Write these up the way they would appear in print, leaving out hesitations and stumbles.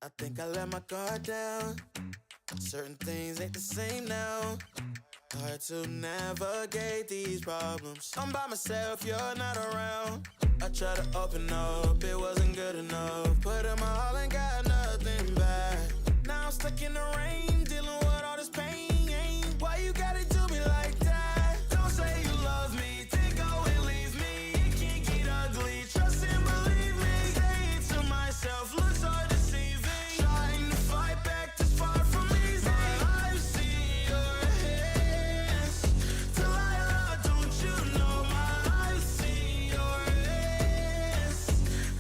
I think I let my guard down. Certain things ain't the same now. Hard to navigate these problems. I'm by myself, you're not around. I tried to open up, it wasn't good enough. Put in my all and got nothing back. Now I'm stuck in the rain, dealing with all this pain. Why you gotta do me like that? Don't say you love me, then go and leave me. It can't get ugly, trust and believe me. Say it to myself, looks so deceiving. Trying to fight back this far from easy. I've seen your hands. Delilah, don't you know my I've seen your hands.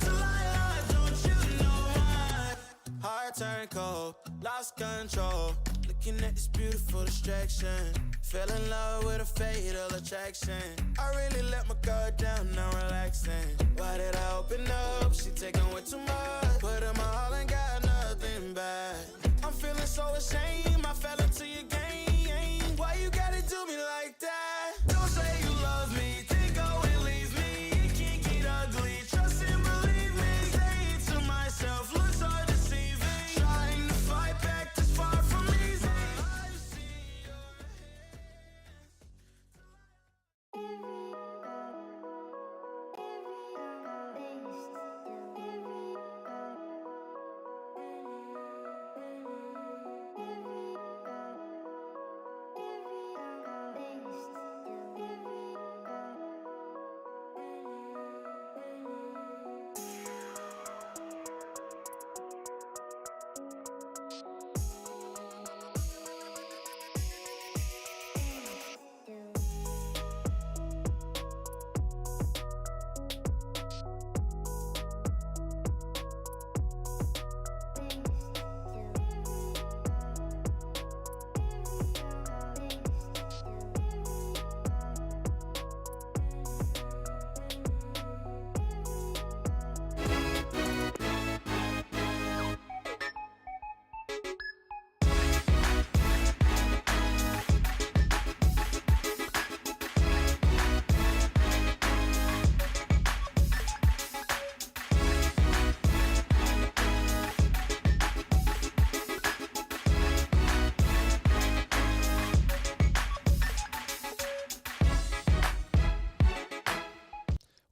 Delilah, don't you know my heart turned cold, lost control. Looking at this beautiful distraction. Fell in love with a fatal attraction. I really let my guard down, now relaxing. Why did I open up? She taking way too much. Put in my all and got nothing back. I'm feeling so ashamed, I fell into your game. Why you gotta do me like that? Don't say you love me, then go and leave me. It can't get ugly, trust and believe me. Say it to myself, looks so deceiving. Trying to fight back this far from easy. I've seen your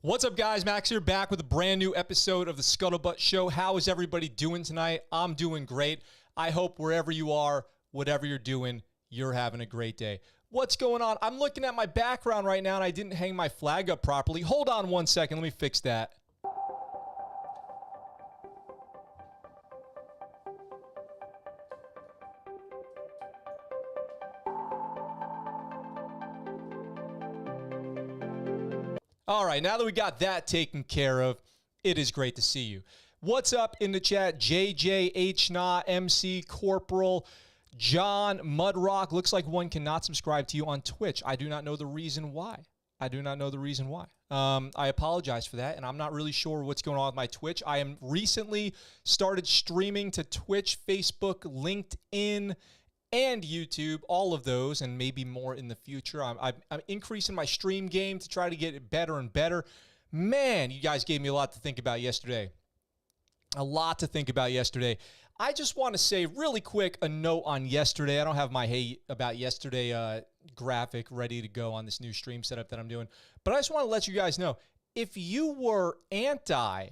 What's up, guys? Max here, back with a brand new episode of the Scuttlebutt Show. How is everybody doing tonight? I'm doing great. I hope wherever you are, whatever you're doing, you're having a great day. What's going on? I'm looking at my background right now, and I didn't hang my flag up properly. Hold on one second. Let me fix that. All right, now that we got that taken care of, it is great to see you. What's up in the chat? JJ, HNA, MC, Corporal, John, Mudrock. Looks like one cannot subscribe to you on Twitch. I do not know the reason why. I apologize for that, and I'm not really sure what's going on with my Twitch. I am recently started streaming to Twitch, Facebook, LinkedIn, and YouTube, all of those, and maybe more in the future. I'm increasing my stream game to try to get it better and better. Man, you guys gave me a lot to think about yesterday. A lot to think about yesterday. I just want to say really quick a note on yesterday. I don't have my hey about yesterday graphic ready to go on this new stream setup that I'm doing, but I just want to let you guys know, if you were anti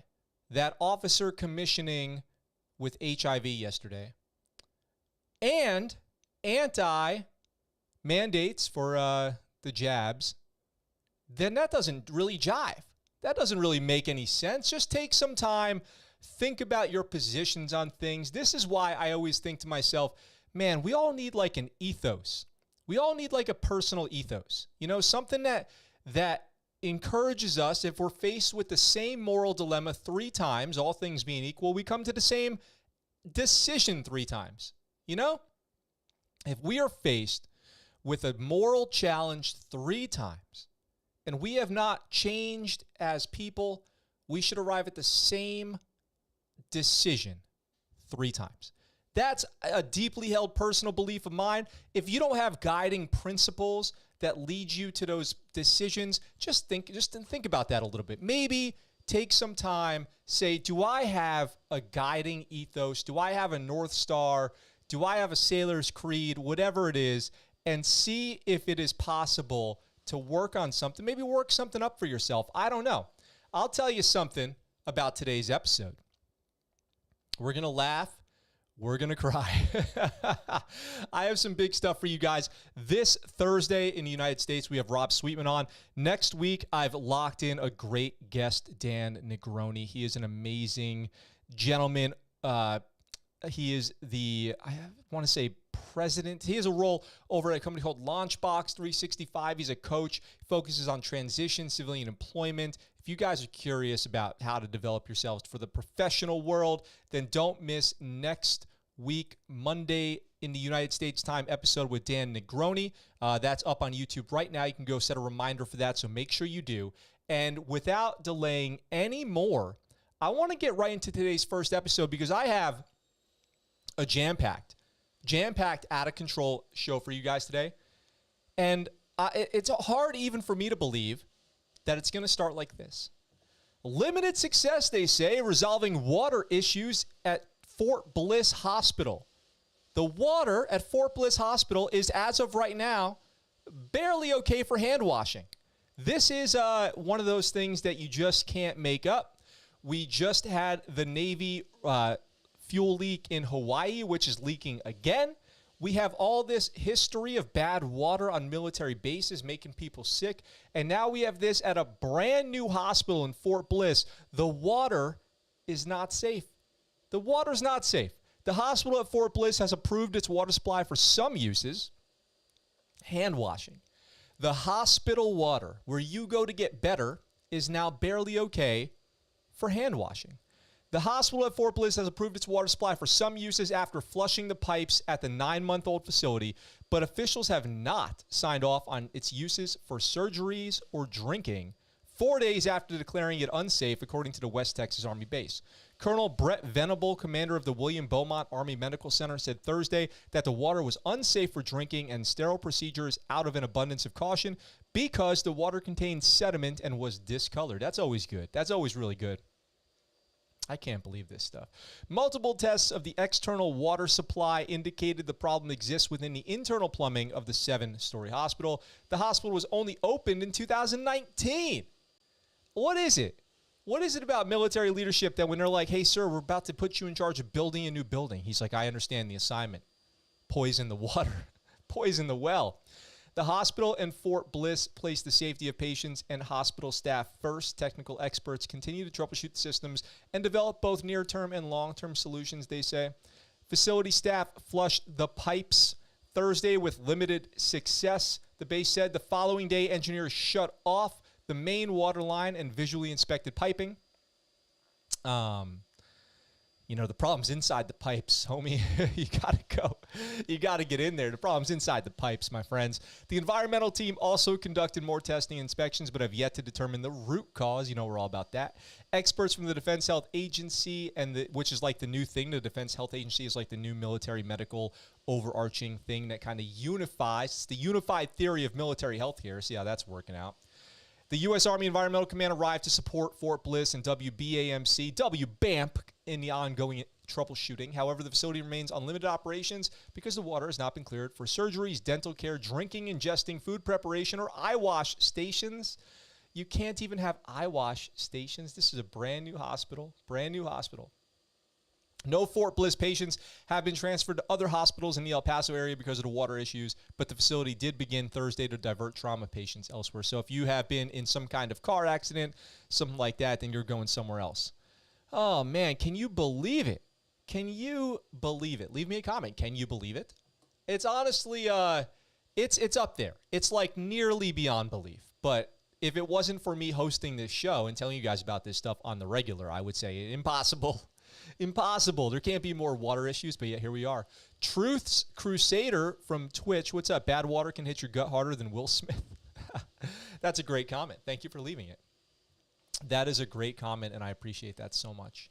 that officer commissioning with HIV yesterday and anti-mandates for the jabs, then that doesn't really jive. That doesn't really make any sense. Just take some time, think about your positions on things. This is why I always think to myself, man, we all need like an ethos. We all need like a personal ethos. You know, something that encourages us, if we're faced with the same moral dilemma 3 times, all things being equal, we come to the same decision 3 times. You know? If we are faced with a moral challenge 3 times and we have not changed as people, we should arrive at the same decision 3 times. That's a deeply held personal belief of mine. If you don't have guiding principles that lead you to those decisions, just think about that a little bit. Maybe take some time, say, do I have a guiding ethos? Do I have a North Star? Do I have a sailor's creed? Whatever it is, and see if it is possible to work on something, maybe work something up for yourself. I don't know. I'll tell you something about today's episode. We're going to laugh. We're going to cry. I have some big stuff for you guys. This Thursday in the United States, we have Rob Sweetman on. Next week, I've locked in a great guest, Dan Negroni. He is an amazing gentleman. He is I want to say president. He has a role over at a company called Launchbox 365. He's a coach, focuses on transition, civilian employment. If you guys are curious about how to develop yourselves for the professional world, then don't miss next week, Monday in the United States time episode with Dan Negroni. That's up on YouTube right now. You can go set a reminder for that, so make sure you do. And without delaying any more, I want to get right into today's first episode because I have a jam-packed, out of control show for you guys today. And it's hard even for me to believe that it's going to start like this. Limited success, they say, resolving water issues at Fort Bliss Hospital. The water at Fort Bliss Hospital is, as of right now, barely okay for hand washing. This is one of those things that you just can't make up. We just had the Navy fuel leak in Hawaii, which is leaking again. We have all this history of bad water on military bases making people sick. And now we have this at a brand new hospital in Fort Bliss. The water is not safe. The water's not safe. The hospital at Fort Bliss has approved its water supply for some uses. Hand washing. The hospital water, where you go to get better, is now barely okay for hand washing. The hospital at Fort Bliss has approved its water supply for some uses after flushing the pipes at the 9-month-old facility, but officials have not signed off on its uses for surgeries or drinking 4 days after declaring it unsafe, according to the West Texas Army base. Colonel Brett Venable, commander of the William Beaumont Army Medical Center, said Thursday that the water was unsafe for drinking and sterile procedures out of an abundance of caution because the water contained sediment and was discolored. That's always good. That's always really good. I can't believe this stuff. Multiple tests of the external water supply indicated the problem exists within the internal plumbing of the 7-story hospital. The hospital was only opened in 2019. What is it? What is it about military leadership that when they're like, hey, sir, we're about to put you in charge of building a new building? He's like, I understand the assignment. Poison the water. Poison the well. The hospital and Fort Bliss place the safety of patients and hospital staff first. Technical experts continue to troubleshoot the systems and develop both near-term and long-term solutions, they say. Facility staff flushed the pipes Thursday with limited success. The base said the following day, engineers shut off the main water line and visually inspected piping. The problem's inside the pipes, homie. You got to go. You got to get in there. The problem's inside the pipes, my friends. The environmental team also conducted more testing and inspections, but have yet to determine the root cause. You know, we're all about that. Experts from the Defense Health Agency, which is like the new thing. The Defense Health Agency is like the new military medical overarching thing that kind of unifies. It's the unified theory of military health care. See how that's working out. The U.S. Army Environmental Command arrived to support Fort Bliss and WBAMP in the ongoing troubleshooting. However, the facility remains on limited operations because the water has not been cleared for surgeries, dental care, drinking, ingesting, food preparation, or eye wash stations. You can't even have eye wash stations. This is a brand new hospital. Brand new hospital. No Fort Bliss patients have been transferred to other hospitals in the El Paso area because of the water issues, but the facility did begin Thursday to divert trauma patients elsewhere. So if you have been in some kind of car accident, something like that, then you're going somewhere else. Oh, man, can you believe it? Can you believe it? Leave me a comment. Can you believe it? It's honestly, it's up there. It's like nearly beyond belief. But if it wasn't for me hosting this show and telling you guys about this stuff on the regular, I would say impossible. Impossible. There can't be more water issues, but yet here we are. Truth's Crusader from Twitch. What's up? Bad water can hit your gut harder than Will Smith. That's a great comment. Thank you for leaving it. That is a great comment, and I appreciate that so much.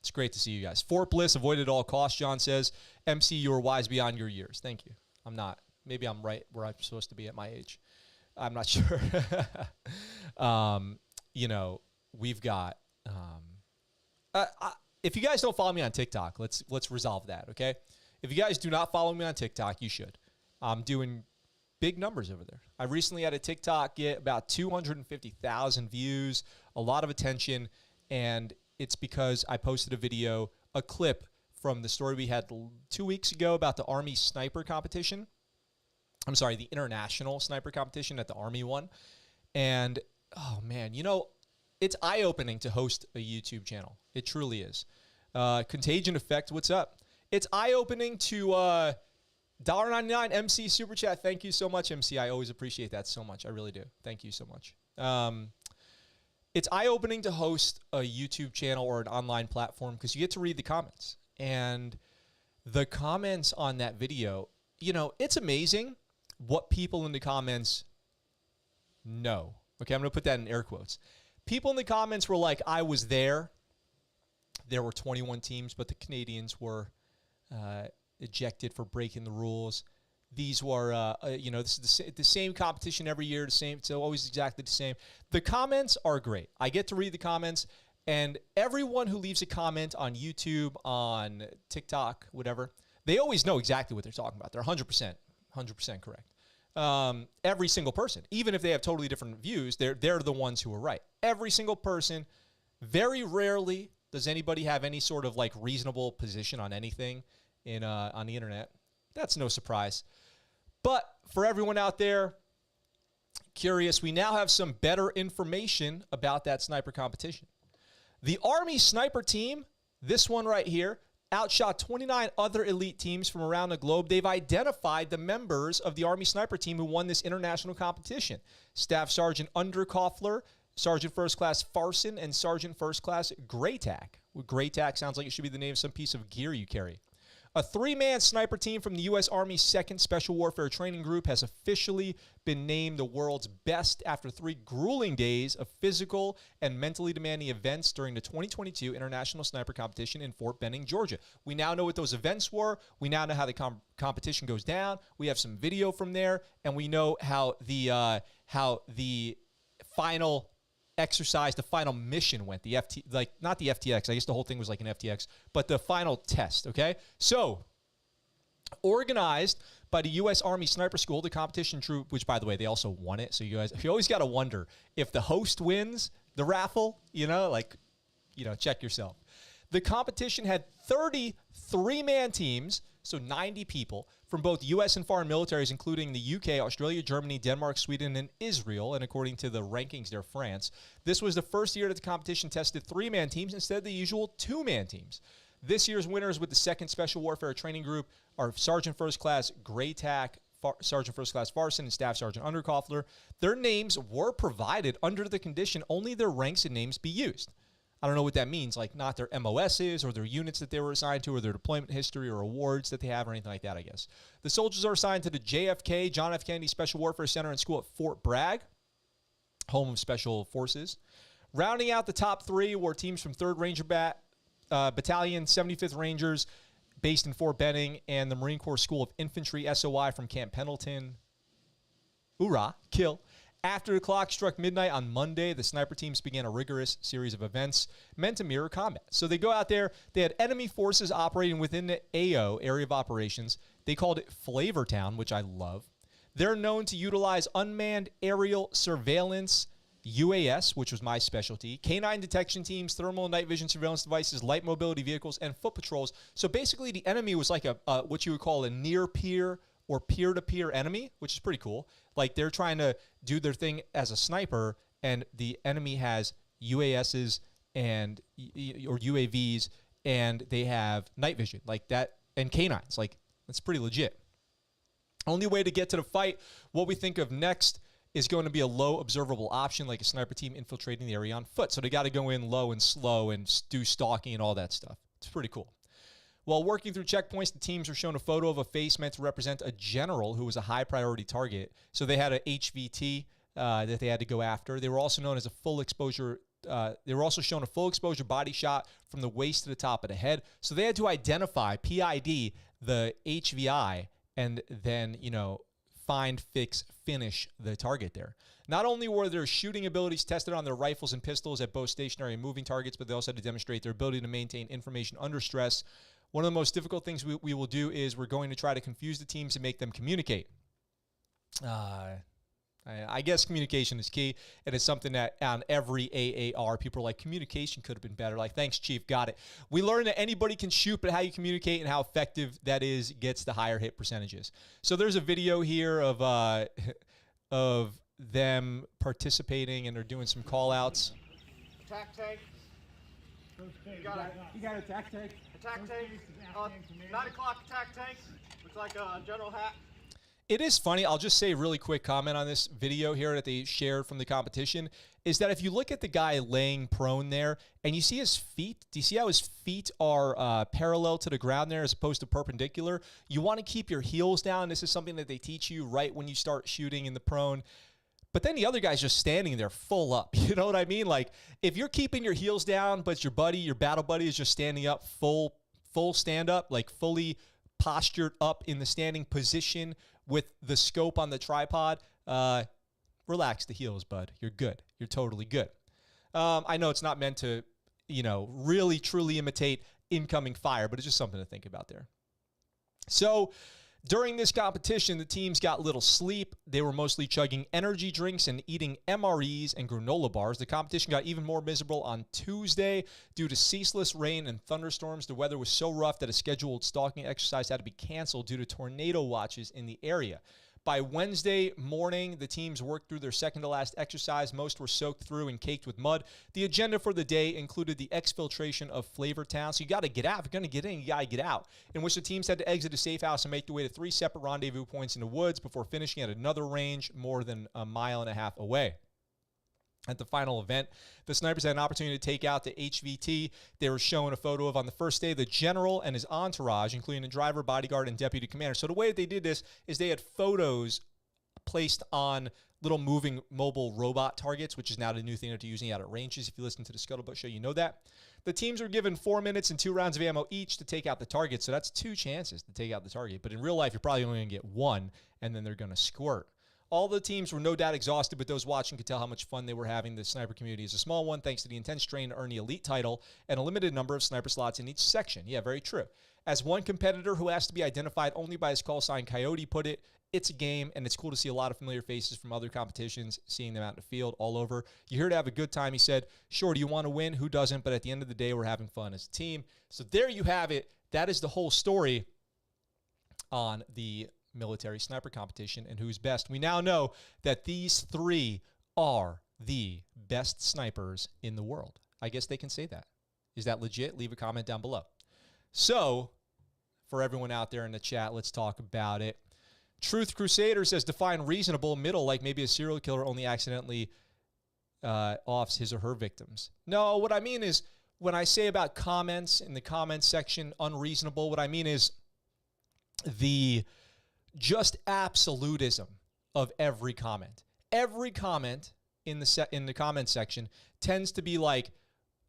It's great to see you guys. Fort Bliss avoided at all costs, John says. MC, you are wise beyond your years. Thank you. I'm not. Maybe I'm right where I'm supposed to be at my age. I'm not sure. we've got, if you guys don't follow me on TikTok, let's resolve that, okay? If you guys do not follow me on TikTok, you should. I'm doing big numbers over there. I recently had a TikTok get about 250,000 views, a lot of attention, and it's because I posted a video, a clip from the story we had 2 weeks ago about the Army sniper competition. I'm sorry, the international sniper competition that the Army won. And, oh, man, it's eye-opening to host a YouTube channel. It truly is. Contagion Effect, what's up? It's eye-opening to $1.99 MC Super Chat. Thank you so much, MC. I always appreciate that so much. I really do. Thank you so much. It's eye-opening to host a YouTube channel or an online platform because you get to read the comments. And the comments on that video, it's amazing what people in the comments know. Okay, I'm going to put that in air quotes. People in the comments were like, I was there. There were 21 teams, but the Canadians were ejected for breaking the rules. These were, this is the same competition every year, it's always exactly the same. The comments are great. I get to read the comments, and everyone who leaves a comment on YouTube, on TikTok, whatever, they always know exactly what they're talking about. They're 100% correct. Every single person, even if they have totally different views, they're the ones who are right. Every single person. Very rarely does anybody have any sort of like reasonable position on anything on the internet. That's no surprise. But for everyone out there curious, we now have some better information about that sniper competition. The Army sniper team, this one right here, outshot 29 other elite teams from around the globe. They've identified the members of the Army sniper team who won this international competition. Staff Sergeant Underkoffler, Sergeant First Class Farson, and Sergeant First Class Graytack. Graytack sounds like it should be the name of some piece of gear you carry. A 3-man sniper team from the U.S. Army's 2nd Special Warfare Training Group has officially been named the world's best after 3 grueling days of physical and mentally demanding events during the 2022 International Sniper Competition in Fort Benning, Georgia. We now know what those events were. We now know how the competition goes down. We have some video from there, and we know how the final exercise, the final mission went, not the FTX, I guess the whole thing was like an FTX, but the final test, okay? So, organized by the U.S. Army Sniper School, the competition troop, which, by the way, they also won it, so you always got to wonder, if the host wins the raffle, check yourself. The competition had 30 3-man teams, so 90 people, from both U.S. and foreign militaries, including the UK, Australia, Germany, Denmark, Sweden, and Israel, and according to the rankings there, France. This was the first year that the competition tested 3-man teams instead of the usual 2-man teams. This year's winners with the 2nd Special Warfare Training Group are Sergeant First Class Graytack, Sergeant First Class Farson, and Staff Sergeant Underkoffler. Their names were provided under the condition only their ranks and names be used. I don't know what that means, like not their MOSs or their units that they were assigned to or their deployment history or awards that they have or anything like that, I guess. The soldiers are assigned to the JFK, John F. Kennedy Special Warfare Center and School at Fort Bragg, home of Special Forces. Rounding out the top 3 were teams from 3rd Ranger Battalion, 75th Rangers, based in Fort Benning, and the Marine Corps School of Infantry, SOI, from Camp Pendleton. Hoorah, kill. After the clock struck midnight on Monday, the sniper teams began a rigorous series of events meant to mirror combat. So they go out there, they had enemy forces operating within the AO, Area of Operations. They called it Flavor Town, which I love. They're known to utilize unmanned aerial surveillance, UAS, which was my specialty, canine detection teams, thermal and night vision surveillance devices, light mobility vehicles, and foot patrols. So basically the enemy was like what you would call a near-peer or peer-to-peer enemy, which is pretty cool. Like they're trying to do their thing as a sniper, and the enemy has UASs and or UAVs, and they have night vision like that, and canines. Like that's pretty legit. Only way to get to the fight, what we think of next, is going to be a low observable option, like a sniper team infiltrating the area on foot. So they got to go in low and slow and do stalking and all that stuff. It's pretty cool. While working through checkpoints, the teams were shown a photo of a face meant to represent a general who was a high priority target. So they had a HVT that they had to go after. They were also known as a full exposure. They were also shown a full exposure body shot from the waist to the top of the head. So they had to identify PID the HVI and then find, fix, finish the target there. Not only were their shooting abilities tested on their rifles and pistols at both stationary and moving targets, but they also had to demonstrate their ability to maintain information under stress. One of the most difficult things we will do is we're going to try to confuse the teams and make them communicate. I guess communication is key, and it's something that on every AAR, people are like, communication could have been better. Like, thanks, Chief, got it. We learned that anybody can shoot, but how you communicate and how effective that is gets the higher hit percentages. So there's a video here of them participating, and they're doing some call-outs. Attack tank. You got attack tank. Attack tank. 9 o'clock attack tank. Looks like a general hat. It is funny. I'll just say a really quick comment on this video here that they shared from the competition is that if you look at the guy laying prone there and you see his feet, do you see how his feet are parallel to the ground there as opposed to perpendicular? You want to keep your heels down. This is something that they teach you right when you start shooting in the prone. But then the other guy's just standing there full up. You know what I mean? Like, if you're keeping your heels down, but your battle buddy is just standing up full stand up, like fully postured up in the standing position with the scope on the tripod, relax the heels, bud. You're good. You're totally good. I know it's not meant to, really truly imitate incoming fire, but it's just something to think about there. So during this competition, the teams got little sleep. They were mostly chugging energy drinks and eating MREs and granola bars. The competition got even more miserable on Tuesday due to ceaseless rain and thunderstorms. The weather was so rough that a scheduled stalking exercise had to be canceled due to tornado watches in the area. By Wednesday morning, the teams worked through their second-to-last exercise. Most were soaked through and caked with mud. The agenda for the day included the exfiltration of Flavor Town. So you got to get out. If you're going to get in, you got to get out. In which the teams had to exit a safe house and make their way to 3 separate rendezvous points in the woods before finishing at another range more than a mile and a half away. At the final event, the snipers had an opportunity to take out the HVT. They were showing a photo of, on the first day, the general and his entourage, including the driver, bodyguard, and deputy commander. So the way that they did this is they had photos placed on little moving mobile robot targets, which is now the new thing that they're using out at ranges. If you listen to the Scuttlebutt show, you know that. The teams were given 4 minutes and 2 rounds of ammo each to take out the target. So that's 2 chances to take out the target. But in real life, you're probably only going to get 1, and then they're going to squirt. All the teams were no doubt exhausted, but those watching could tell how much fun they were having. The sniper community is a small one, thanks to the intense strain to earn the elite title and a limited number of sniper slots in each section. Yeah, very true. As one competitor who has to be identified only by his call sign Coyote put it, it's a game, and it's cool to see a lot of familiar faces from other competitions, seeing them out in the field all over. You're here to have a good time, he said. Sure, do you want to win? Who doesn't? But at the end of the day, we're having fun as a team. So there you have it. That is the whole story on the military sniper competition and who's best. We now know that these 3 are the best snipers in the world. I guess they can say that. Is that legit? Leave a comment down below. So, for everyone out there in the chat, let's talk about it. Truth Crusader says, define reasonable middle, like maybe a serial killer only accidentally offs his or her victims. No, what I mean is, when I say about comments in the comments section, unreasonable, what I mean is the just absolutism of every comment. Every comment in the comment section tends to be like,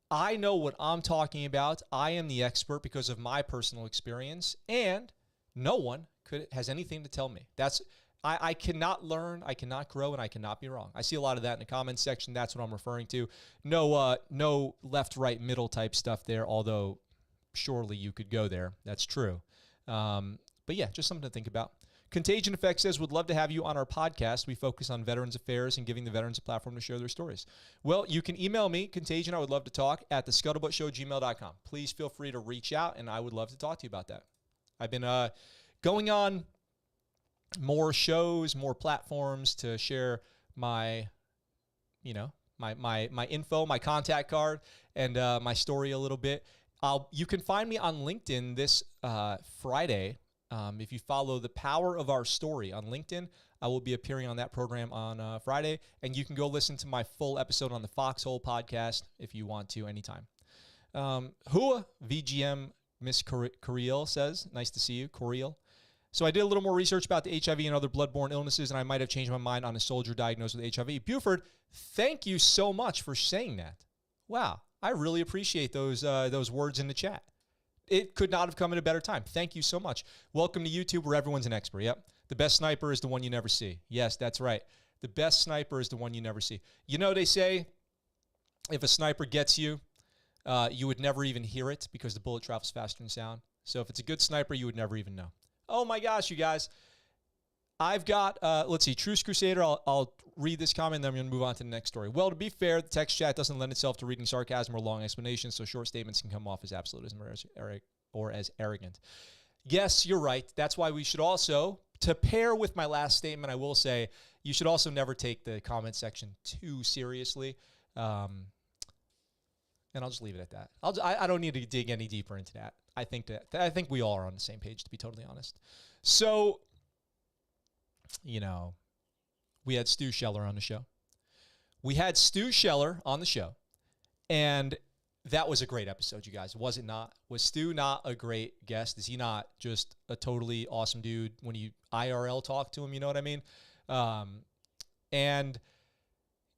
I know what I'm talking about. I am the expert because of my personal experience, and no one has anything to tell me. I cannot learn, I cannot grow, and I cannot be wrong. I see a lot of that in the comments section. That's what I'm referring to. No left, right, middle type stuff there, although surely you could go there. That's true. But yeah, just something to think about. Contagion Effect says, would love to have you on our podcast. We focus on veterans affairs and giving the veterans a platform to share their stories. Well, you can email me, Contagion, I would love to talk, at thescuttlebuttshow@gmail.com. Please feel free to reach out, and I would love to talk to you about that. I've been going on more shows, more platforms to share my, my info, my contact card, and my story a little bit. You can find me on LinkedIn this Friday. If you follow The Power of Our Story on LinkedIn, I will be appearing on that program on Friday, and you can go listen to my full episode on the Foxhole podcast if you want to anytime. Hua VGM Miss Coriel says, nice to see you, Coriel. So I did a little more research about the HIV and other bloodborne illnesses, and I might have changed my mind on a soldier diagnosed with HIV. Buford, thank you so much for saying that. Wow, I really appreciate those words in the chat. It could not have come at a better time. Thank you so much. Welcome to YouTube, where everyone's an expert. Yep. The best sniper is the one you never see. Yes, that's right. The best sniper is the one you never see. You know, they say if a sniper gets you, you would never even hear it because the bullet travels faster than sound. So if it's a good sniper, you would never even know. Oh my gosh, you guys. I've got, let's see, Truce Crusader. I'll read this comment, and then I'm going to move on to the next story. Well, to be fair, the text chat doesn't lend itself to reading sarcasm or long explanations, so short statements can come off as absolutism or as arrogant. Yes, you're right. That's why we should also, to pair with my last statement, I will say, you should also never take the comment section too seriously. And I'll just leave it at that. I don't need to dig any deeper into that. I think we all are on the same page, to be totally honest. So, you know, we had Stu Scheller on the show. And that was a great episode, you guys. Was it not? Was Stu not a great guest? Is he not just a totally awesome dude when you IRL talk to him? You know what I mean? And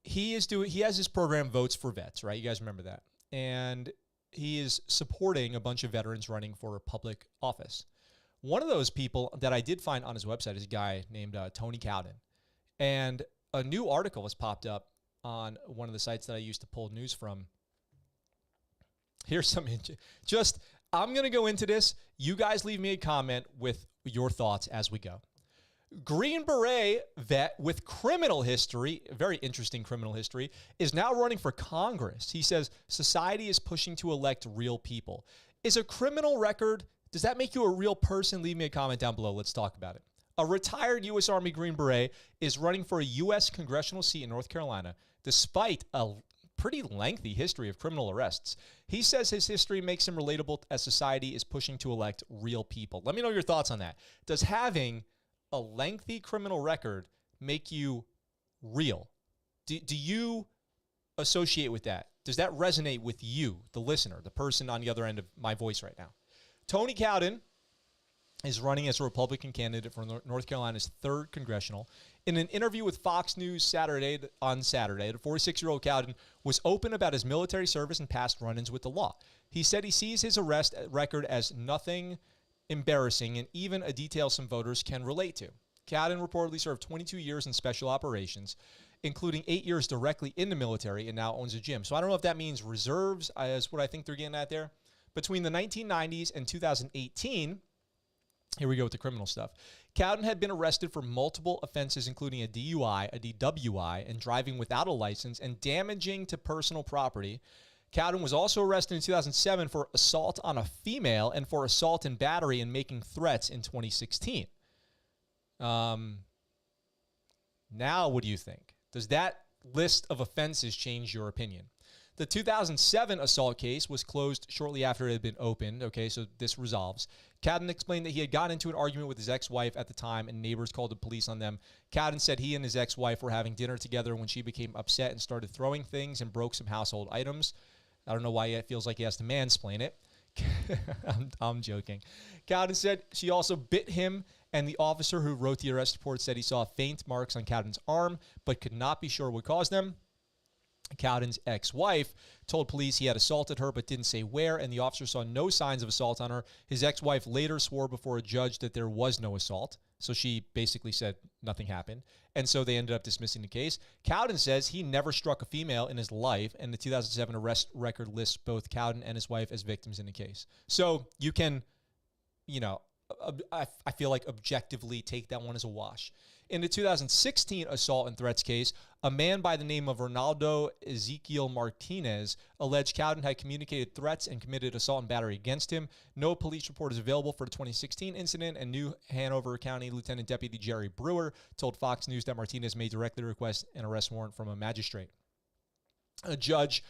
he has his program Votes for Vets, right? You guys remember that? And he is supporting a bunch of veterans running for public office. One of those people that I did find on his website is a guy named Tony Cowden. And a new article has popped up on one of the sites that I used to pull news from. Here's some, I'm going to go into this. You guys leave me a comment with your thoughts as we go. Green Beret vet with criminal history, very interesting criminal history, is now running for Congress. He says society is pushing to elect real people. Is a criminal record, does that make you a real person? Leave me a comment down below. Let's talk about it. A retired U.S. Army Green Beret is running for a U.S. congressional seat in North Carolina, despite a pretty lengthy history of criminal arrests. He says his history makes him relatable as society is pushing to elect real people. Let me know your thoughts on that. Does having a lengthy criminal record make you real? Do you associate with that? Does that resonate with you, the listener, the person on the other end of my voice right now? Tony Cowden is running as a Republican candidate for North Carolina's 3rd congressional. In an interview with Fox News on Saturday, the 46-year-old Cowden was open about his military service and past run-ins with the law. He said he sees his arrest record as nothing embarrassing and even a detail some voters can relate to. Cowden reportedly served 22 years in special operations, including 8 years directly in the military, and now owns a gym. So I don't know if that means reserves, is what I think they're getting at there. Between the 1990s and 2018, here we go with the criminal stuff. Cowden had been arrested for multiple offenses, including a DUI, a DWI, and driving without a license and damaging to personal property. Cowden was also arrested in 2007 for assault on a female and for assault and battery and making threats in 2016. Now, what do you think? Does that list of offenses change your opinion? The 2007 assault case was closed shortly after it had been opened. Okay, so this resolves. Cowden explained that he had gotten into an argument with his ex-wife at the time, and neighbors called the police on them. Cowden said he and his ex-wife were having dinner together when she became upset and started throwing things and broke some household items. I don't know why it feels like he has to mansplain it. I'm joking. Cowden said she also bit him, and the officer who wrote the arrest report said he saw faint marks on Cowden's arm, but could not be sure what caused them. Cowden's ex-wife told police he had assaulted her but didn't say where, and the officer saw no signs of assault on her. His ex-wife later swore before a judge that there was no assault, so she basically said nothing happened, and so they ended up dismissing the case. Cowden says he never struck a female in his life, and the 2007 arrest record lists both Cowden and his wife as victims in the case. So you can, I feel like objectively take that one as a wash. In the 2016 assault and threats case, a man by the name of Ronaldo Ezequiel Martinez alleged Cowden had communicated threats and committed assault and battery against him. No police report is available for the 2016 incident, and New Hanover County Lieutenant Deputy Jerry Brewer told Fox News that Martinez may directly request an arrest warrant from a magistrate. A judge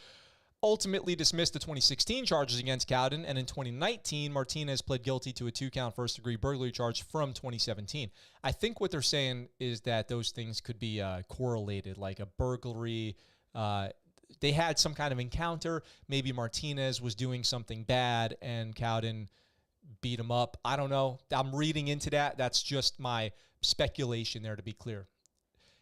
ultimately dismissed the 2016 charges against Cowden, and in 2019, Martinez pled guilty to a 2-count first-degree burglary charge from 2017. I think what they're saying is that those things could be correlated, like a burglary. They had some kind of encounter. Maybe Martinez was doing something bad, and Cowden beat him up. I don't know. I'm reading into that. That's just my speculation there, to be clear.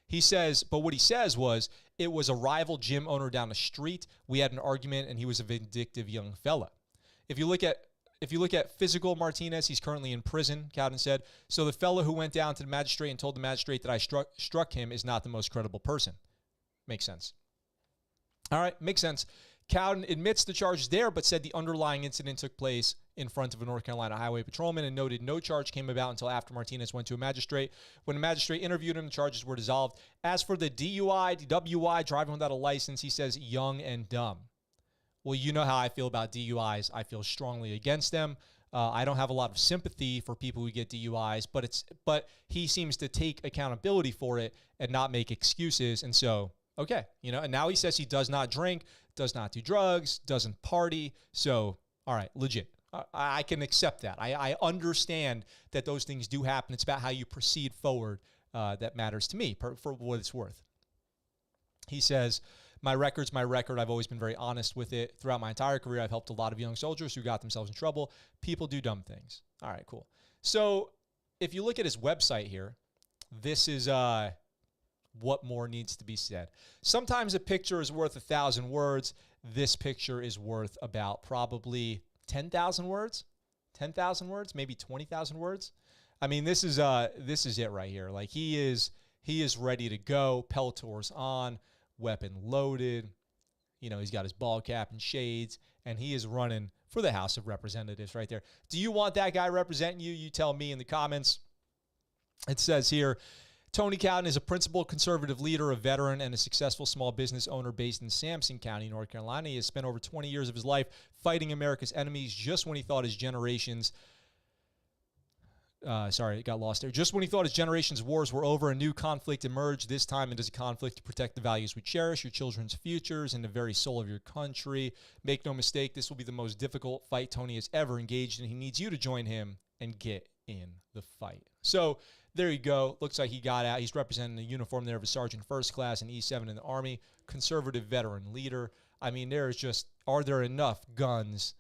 He says, but what he says was, it was a rival gym owner down the street. We had an argument, and he was a vindictive young fella. If you look at if you look at physical Martinez, he's currently in prison, Cowden said. So the fellow who went down to the magistrate and told the magistrate that I struck him is not the most credible person. Makes sense. All right, makes sense. Cowden admits the charges there, but said the underlying incident took place in front of a North Carolina highway patrolman and noted no charge came about until after Martinez went to a magistrate. When the magistrate interviewed him, the charges were dissolved. As for the DUI, DWI, driving without a license, he says young and dumb. Well, you know how I feel about DUIs. I feel strongly against them. I don't have a lot of sympathy for people who get DUIs, but he seems to take accountability for it and not make excuses. And so, okay, and now he says he does not drink, does not do drugs, doesn't party. So, all right, legit. I can accept that. I understand that those things do happen. It's about how you proceed forward that matters to me for what it's worth. He says, my record's my record. I've always been very honest with it. Throughout my entire career, I've helped a lot of young soldiers who got themselves in trouble. People do dumb things. All right, cool. So if you look at his website here, this is what more needs to be said. Sometimes a picture is worth 1,000 words. This picture is worth about probably 10,000 words, 10,000 words, maybe 20,000 words. I mean, this is it right here. Like he is ready to go. Peltor's on, weapon loaded. He's got his ball cap and shades, and he is running for the House of Representatives right there. Do you want that guy representing you? You tell me in the comments. It says here, Tony Cowden is a principled conservative leader, a veteran, and a successful small business owner based in Sampson County, North Carolina. He has spent over 20 years of his life fighting America's enemies just when he thought his generation's Just when he thought his generation's wars were over, a new conflict emerged. This time it is a conflict to protect the values we cherish, your children's futures, and the very soul of your country. Make no mistake, this will be the most difficult fight Tony has ever engaged in. He needs you to join him and get in the fight. So there you go. Looks like he got out. He's representing the uniform there of a sergeant first class in E7 in the Army, conservative veteran leader. I mean, are there enough guns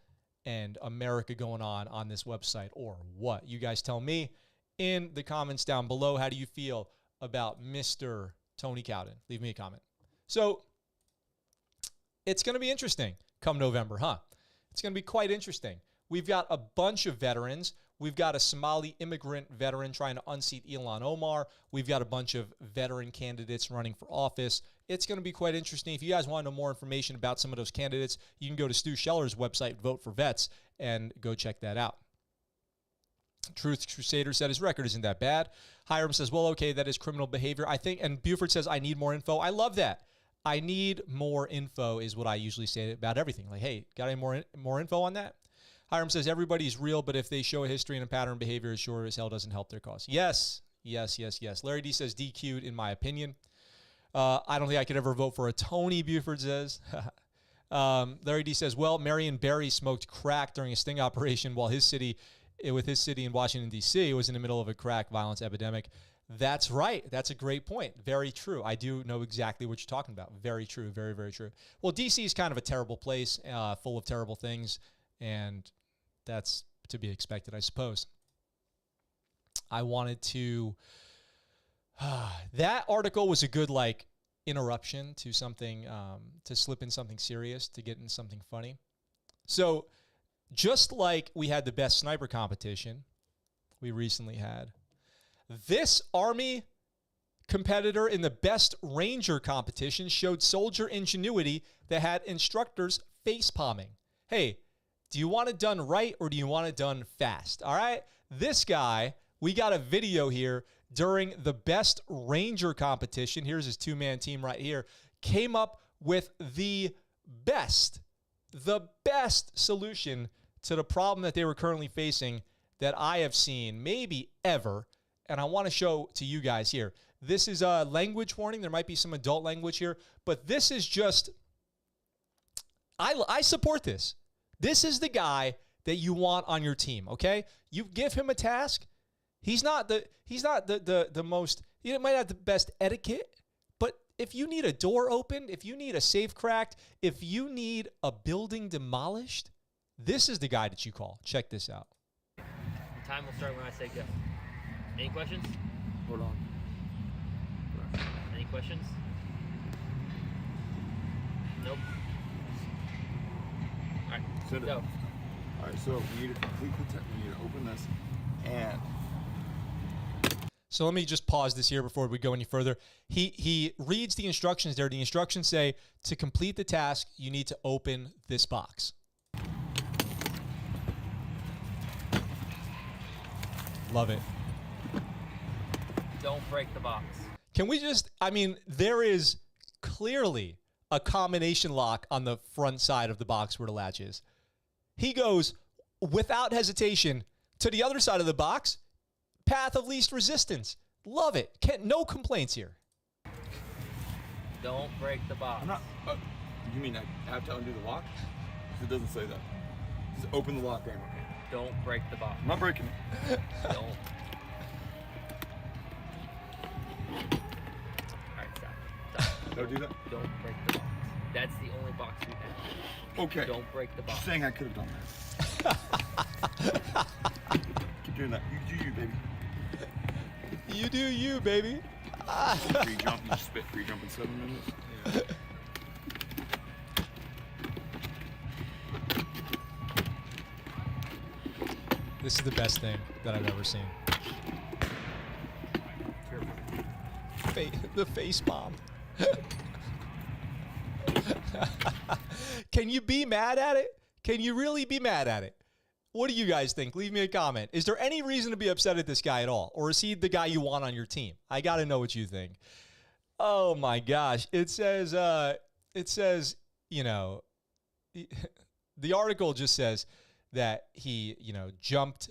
and America going on this website or what? You guys tell me in the comments down below. How do you feel about Mr. Tony Cowden? Leave me a comment. So it's going to be interesting come November, huh? It's going to be quite interesting. We've got a bunch of veterans. We've got a Somali immigrant veteran trying to unseat Ilhan Omar. We've got a bunch of veteran candidates running for office. It's going to be quite interesting. If you guys want to know more information about some of those candidates, you can go to Stu Scheller's website, Vote for Vets, and go check that out. Truth Crusader said his record isn't that bad. Hiram says, well, okay, that is criminal behavior. I think, and Buford says, I need more info. I love that. I need more info is what I usually say about everything. Like, hey, got any more info on that? Hiram says, everybody's real, but if they show a history and a pattern of behavior, it sure as hell doesn't help their cause. Yes. Larry D says, DQ'd in my opinion. I don't think I could ever vote for a Tony, Buford says. Larry D says, well, Marion Barry smoked crack during a sting operation while his city in Washington, D.C. was in the middle of a crack violence epidemic. That's right. That's a great point. Very true. I do know exactly what you're talking about. Very true. Very, very true. Well, D.C. is kind of a terrible place, full of terrible things, and that's to be expected, I suppose. I wanted to... that article was a good, interruption to something, to slip in something serious, to get in something funny. So, just like we had the best sniper competition we recently had, this Army competitor in the best Ranger competition showed soldier ingenuity that had instructors face-palming. Hey, do you want it done right or do you want it done fast? All right? This guy, we got a video here during the best Ranger competition. Here's his two-man team right here. Came up with the best solution to the problem that they were currently facing that I have seen maybe ever. And I want to show to you guys here. This is a language warning. There might be some adult language here, but this is just, I support this. This is the guy that you want on your team, okay? You give him a task. He's not the most, he might have the best etiquette, but if you need a door opened, if you need a safe cracked, if you need a building demolished, this is the guy that you call. Check this out. The time will start when I say go. Any questions? Hold on. Any questions? Nope. All right, Sit go. All right, so we need to complete the we need to open this and. So let me just pause this here before we go any further. He reads the instructions there. The instructions say to complete the task, you need to open this box. Love it. Don't break the box. Can we just, I mean, there is clearly a combination lock on the front side of the box where the latch is. He goes without hesitation to the other side of the box, path of least resistance. Love it. No complaints here. Don't break the box. I'm not. You mean I have to undo the lock? It doesn't say that. Just open the lock, Graham. Okay. Don't break the box. I'm not breaking it. Don't. All right, stop. Don't do that. Don't break the box. That's the only box we have. Okay. Don't break the box. Just saying I could have done that. Keep doing that. You do you, baby. You do you, baby. Free jump. You spit free jump in 7 minutes. Yeah. This is the best thing that I've ever seen. The face bomb. Can you be mad at it? Can you really be mad at it? What do you guys think? Leave me a comment. Is there any reason to be upset at this guy at all? Or is he the guy you want on your team? I got to know what you think. Oh my gosh. It says, you know, the article just says that he, you know, jumped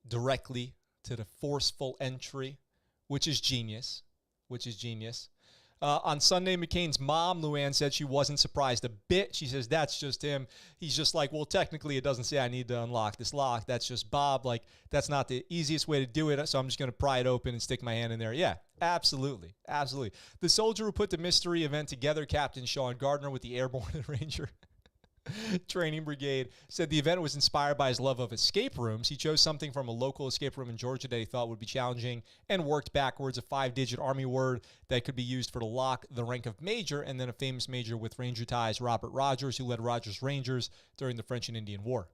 directly to the forceful entry, which is genius, On Sunday, McCain's mom, Luann, said she wasn't surprised a bit. She says, that's just him. He's just like, well, technically it doesn't say I need to unlock this lock. That's just Bob. Like, that's not the easiest way to do it, so I'm just going to pry it open and stick my hand in there. Yeah, absolutely. Absolutely. The soldier who put the mystery event together, Captain Sean Gardner with the Airborne and Ranger Training Brigade, said the event was inspired by his love of escape rooms. He chose something from a local escape room in Georgia that he thought would be challenging and worked backwards, a 5-digit Army word that could be used for to lock the rank of major, and then a famous major with Ranger ties, Robert Rogers, who led Rogers Rangers during the French and Indian War.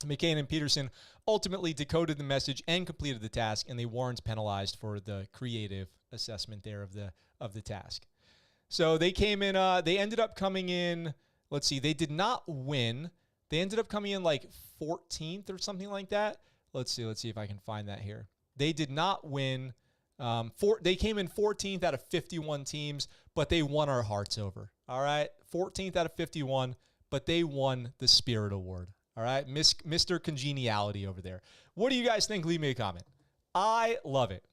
McCain and Peterson ultimately decoded the message and completed the task, and they weren't penalized for the creative assessment there of the task. So they came in, they ended up coming in. Let's see, they did not win. They ended up coming in like 14th or something like that. Let's see if I can find that here. They did not win. They came in 14th out of 51 teams, but they won our hearts over. All right, 14th out of 51, but they won the Spirit Award. All right, Mr. Congeniality over there. What do you guys think? Leave me a comment. I love it.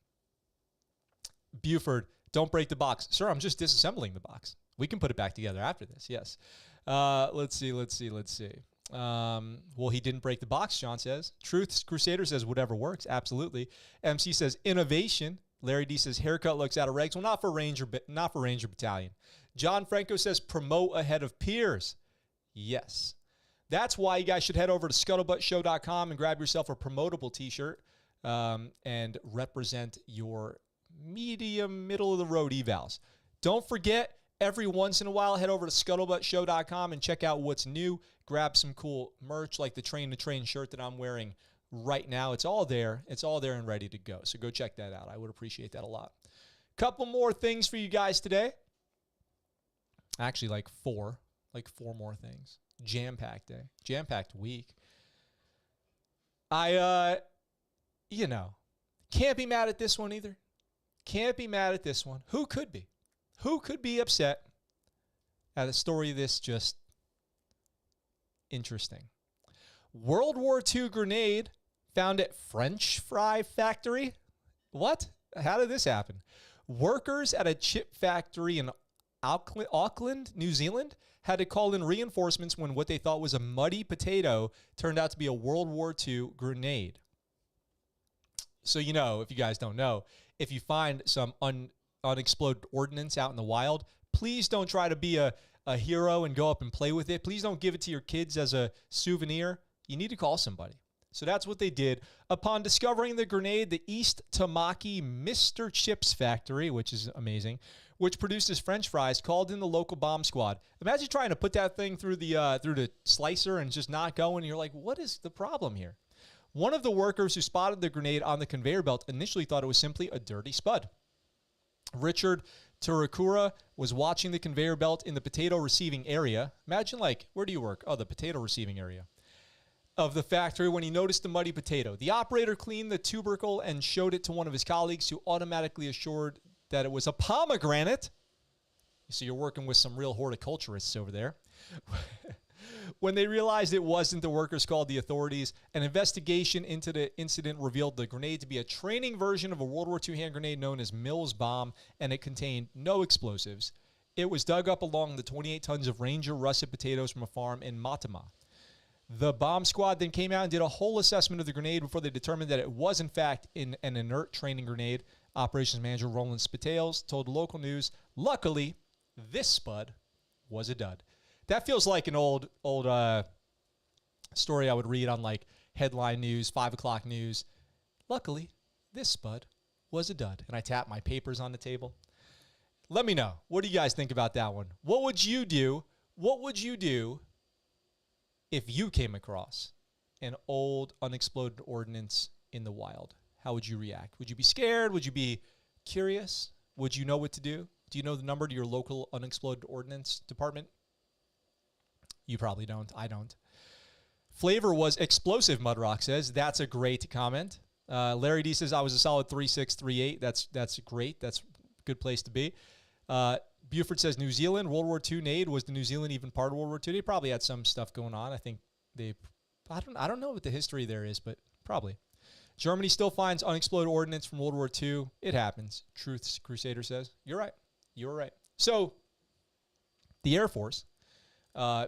Buford, don't break the box. Sir, I'm just disassembling the box. We can put it back together after this, yes. Let's see. Well, he didn't break the box, John says. Truth Crusader says whatever works. Absolutely. MC says innovation. Larry D says haircut looks out of regs. Well, not for Ranger Battalion. John Franco says promote ahead of peers. Yes. That's why you guys should head over to scuttlebuttshow.com and grab yourself a promotable t-shirt and represent your medium, middle of the road evals. Don't forget, every once in a while, head over to scuttlebuttshow.com and check out what's new. Grab some cool merch like the Train to Train shirt that I'm wearing right now. It's all there. It's all there and ready to go. So go check that out. I would appreciate that a lot. Couple more things for you guys today. Actually, like four more things. Jam-packed day. Jam-packed week. I can't be mad at this one either. Can't be mad at this one. Who could be? Who could be upset at a story this just interesting? World War II grenade found at French fry factory? What? How did this happen? Workers at a chip factory in Auckland, New Zealand, had to call in reinforcements when what they thought was a muddy potato turned out to be a World War II grenade. So, if you guys don't know, if you find some unexploded ordnance out in the wild, please don't try to be a hero and go up and play with it. Please don't give it to your kids as a souvenir. You need to call somebody. So that's what they did. Upon discovering the grenade, the East Tamaki Mr. Chips factory, which is amazing, which produced as French fries, called in the local bomb squad. Imagine trying to put that thing through the slicer and just not going. And you're like, what is the problem here? One of the workers who spotted the grenade on the conveyor belt initially thought it was simply a dirty spud. Richard Tarakura was watching the conveyor belt in the potato receiving area. Imagine, like, where do you work? Oh, the potato receiving area of the factory when he noticed the muddy potato. The operator cleaned the tubercle and showed it to one of his colleagues, who automatically assured that it was a pomegranate. So you're working with some real horticulturists over there. When they realized it wasn't, the workers called the authorities. An investigation into the incident revealed the grenade to be a training version of a World War II hand grenade known as Mills bomb, and it contained no explosives. It was dug up along the 28 tons of Ranger russet potatoes from a farm in Matama. The bomb squad then came out and did a whole assessment of the grenade before they determined that it was, in fact, an inert training grenade. Operations manager Roland Spitales told local news, luckily, this spud was a dud. That feels like an old story I would read on, like, headline news, 5 o'clock news. Luckily, this spud was a dud. And I tap my papers on the table. Let me know. What do you guys think about that one? What would you do? What would you do if you came across an old unexploded ordnance in the wild? How would you react? Would you be scared? Would you be curious? Would you know what to do? Do you know the number to your local unexploded ordnance department? You probably don't. I don't. Flavor was explosive, Mudrock says. That's a great comment. Larry D says, I was a solid 3.6, 3.8. That's great. That's a good place to be. Buford says, New Zealand, World War II nade. Was the New Zealand even part of World War II? They probably had some stuff going on. I think I don't know what the history there is, but probably. Germany still finds unexploded ordnance from World War II. It happens. Truth Crusader says. You're right. You're right. So the Air Force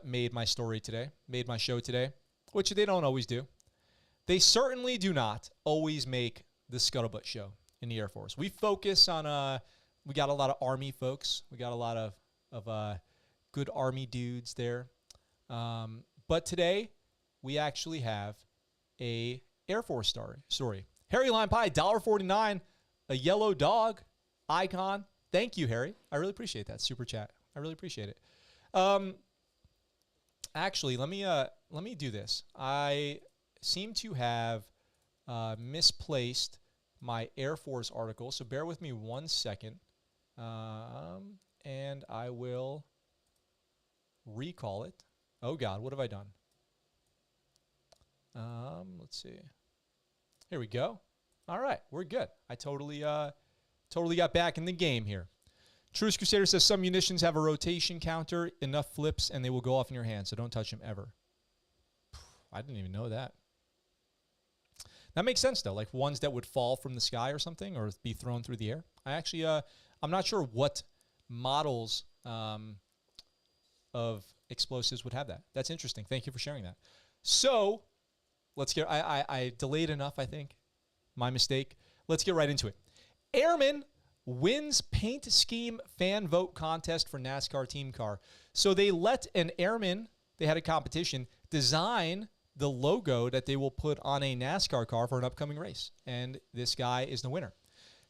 made my story today, made my show today, which they don't always do. They certainly do not always make the Scuttlebutt show in the Air Force. We focus on, we got a lot of Army folks. We got a lot of good Army dudes there. But today, we actually have a Air Force story. Harry Lime Pie, $1.49, a yellow dog icon. Thank you, Harry. I really appreciate that super chat. I really appreciate it. Actually, let me do this. I seem to have misplaced my Air Force article, so bear with me 1 second, and I will recall it. Oh God, what have I done? Let's see. Here we go. All right, we're good. I totally got back in the game here. Truce Crusader says some munitions have a rotation counter, enough flips, and they will go off in your hand, so don't touch them ever. I didn't even know that. That makes sense, though, like ones that would fall from the sky or something or be thrown through the air. I actually, I'm not sure what models of explosives would have that. That's interesting. Thank you for sharing that. So let's get, I delayed enough, I think. My mistake. Let's get right into it. Airman wins paint scheme fan vote contest for NASCAR team car. So they let an airman, they had a competition, design the logo that they will put on a NASCAR car for an upcoming race. And this guy is the winner.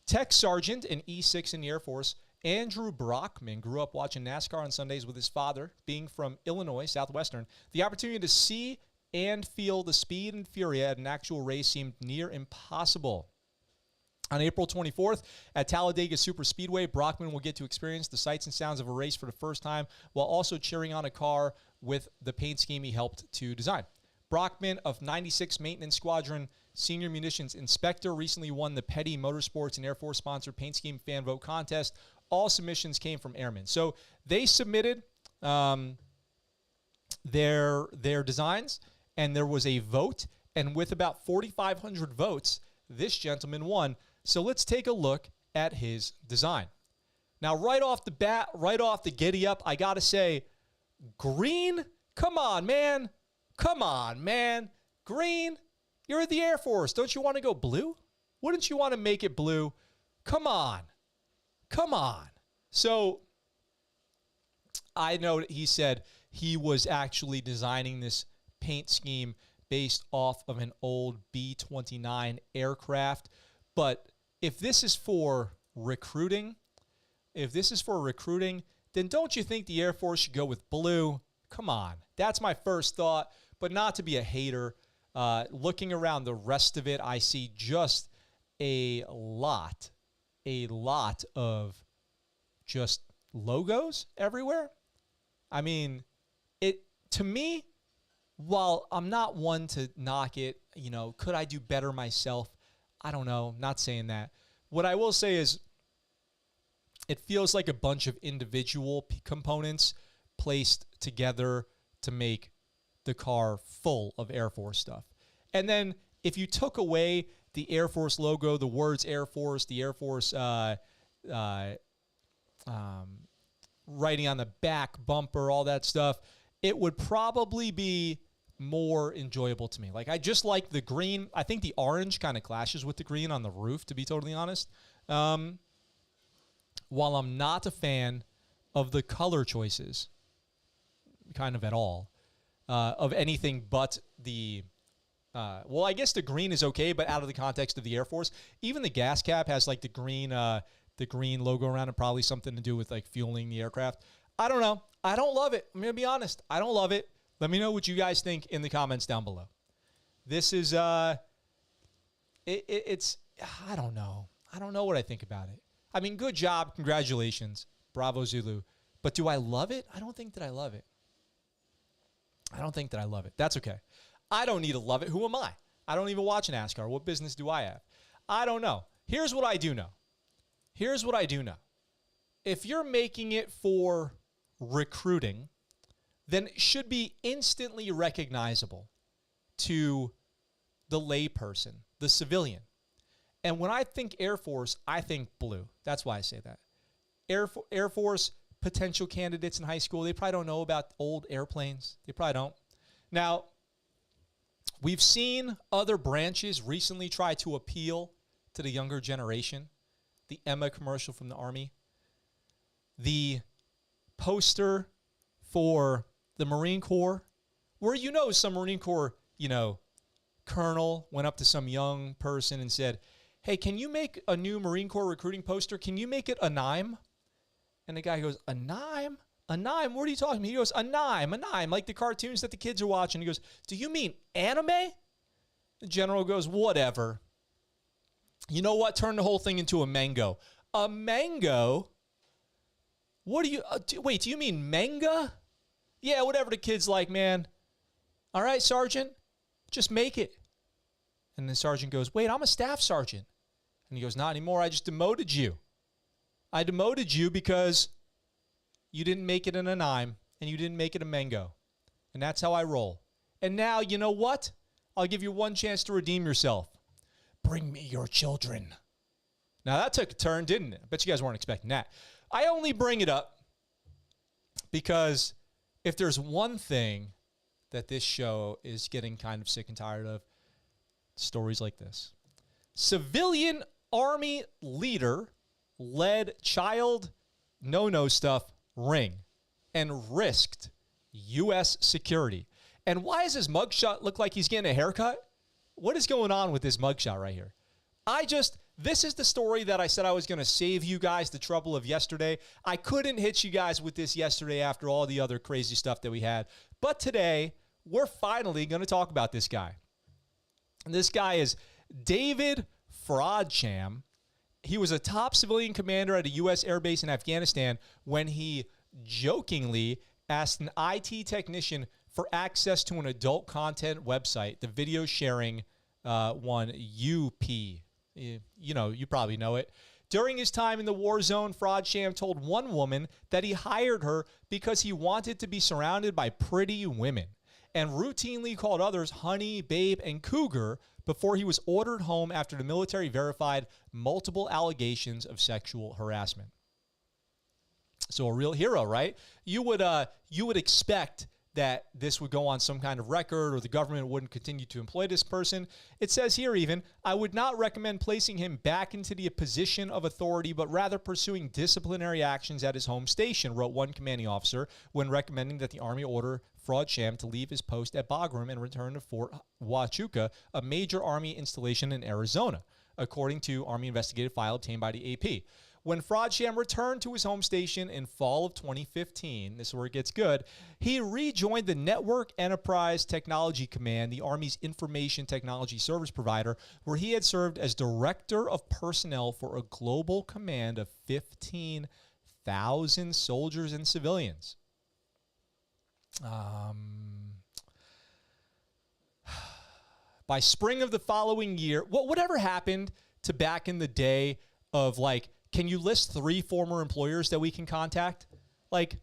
Tech Sergeant in E6 in the Air Force, Andrew Brockman grew up watching NASCAR on Sundays with his father, being from Illinois, Southwestern. The opportunity to see and feel the speed and fury at an actual race seemed near impossible. On April 24th at Talladega Superspeedway, Brockman will get to experience the sights and sounds of a race for the first time while also cheering on a car with the paint scheme he helped to design. Brockman of 96 Maintenance Squadron Senior Munitions Inspector recently won the Petty Motorsports and Air Force-sponsored paint scheme fan vote contest. All submissions came from airmen. So they submitted their designs, and there was a vote. And with about 4,500 votes, this gentleman won. So let's take a look at his design. Now, right off the bat, right off the giddy up, I got to say, green? Come on, man. Come on, man. Green? You're in the Air Force. Don't you want to go blue? Wouldn't you want to make it blue? Come on. Come on. So I know that he said he was actually designing this paint scheme based off of an old B-29 aircraft. But if this is for recruiting, if this is for recruiting, then don't you think the Air Force should go with blue? Come on. That's my first thought, but not to be a hater. Looking around the rest of it, I see just a lot of just logos everywhere. I mean, to me, while I'm not one to knock it, could I do better myself? I don't know. Not saying that. What I will say is it feels like a bunch of individual components placed together to make the car full of Air Force stuff. And then if you took away the Air Force logo, the words Air Force, the Air Force writing on the back bumper, all that stuff, it would probably be more enjoyable to me. Like, I just like the green. I think the orange kind of clashes with the green on the roof, to be totally honest. While I'm not a fan of the color choices, kind of at all, of anything but the, well, I guess the green is okay, but out of the context of the Air Force, even the gas cap has like the green logo around it, probably something to do with like fueling the aircraft. I don't know. I don't love it. I'm going to be honest. I don't love it. Let me know what you guys think in the comments down below. This is, it's, I don't know. I don't know what I think about it. I mean, good job. Congratulations. Bravo, Zulu. But do I love it? I don't think that I love it. I don't think that I love it. That's okay. I don't need to love it. Who am I? I don't even watch NASCAR. What business do I have? I don't know. Here's what I do know. Here's what I do know. If you're making it for recruiting, then it should be instantly recognizable to the layperson, the civilian. And when I think Air Force, I think blue. That's why I say that. Air Force potential candidates in high school, they probably don't know about old airplanes. They probably don't. Now, we've seen other branches recently try to appeal to the younger generation. The Emma commercial from the Army. The poster for the Marine Corps, where some Marine Corps, colonel went up to some young person and said, hey, can you make a new Marine Corps recruiting poster? Can you make it a NIME? And the guy goes, a NIME? A NIME? What are you talking about? He goes, a NIME, like the cartoons that the kids are watching. He goes, do you mean anime? The general goes, whatever. You know what? Turn the whole thing into a mango. A mango? What do you, wait, do you mean manga? Yeah, whatever the kid's like, man. All right, Sergeant, just make it. And the sergeant goes, wait, I'm a staff sergeant. And he goes, not anymore. I just demoted you. I demoted you because you didn't make it in a NIME and you didn't make it a mango. And that's how I roll. And now, you know what? I'll give you one chance to redeem yourself. Bring me your children. Now, that took a turn, didn't it? I bet you guys weren't expecting that. I only bring it up because if there's one thing that this show is getting kind of sick and tired of, stories like this. Civilian Army leader led child no-no stuff ring and risked U.S. security. And why does his mugshot look like he's getting a haircut? What is going on with this mugshot right here? This is the story that I said I was going to save you guys the trouble of yesterday. I couldn't hit you guys with this yesterday after all the other crazy stuff that we had. But today, we're finally going to talk about this guy. And this guy is David Frodsham. He was a top civilian commander at a U.S. air base in Afghanistan when he jokingly asked an IT technician for access to an adult content website, the video sharing one, UP. You probably know it. During his time in the war zone, Frodsham told one woman that he hired her because he wanted to be surrounded by pretty women and routinely called others honey, babe, and cougar before he was ordered home after the military verified multiple allegations of sexual harassment. So a real hero, right? You would expect that this would go on some kind of record or the government wouldn't continue to employ this person. It says here even, I would not recommend placing him back into the position of authority, but rather pursuing disciplinary actions at his home station, wrote one commanding officer when recommending that the Army order Frodsham to leave his post at Bagram and return to Fort Huachuca, a major Army installation in Arizona, according to Army investigative file obtained by the AP. When Fraudsham returned to his home station in fall of 2015, this is where it gets good, he rejoined the Network Enterprise Technology Command, the Army's information technology service provider, where he had served as Director of Personnel for a global command of 15,000 soldiers and civilians. By spring of the following year, whatever happened to back in the day of like, can you list 3 former employers that we can contact? Like,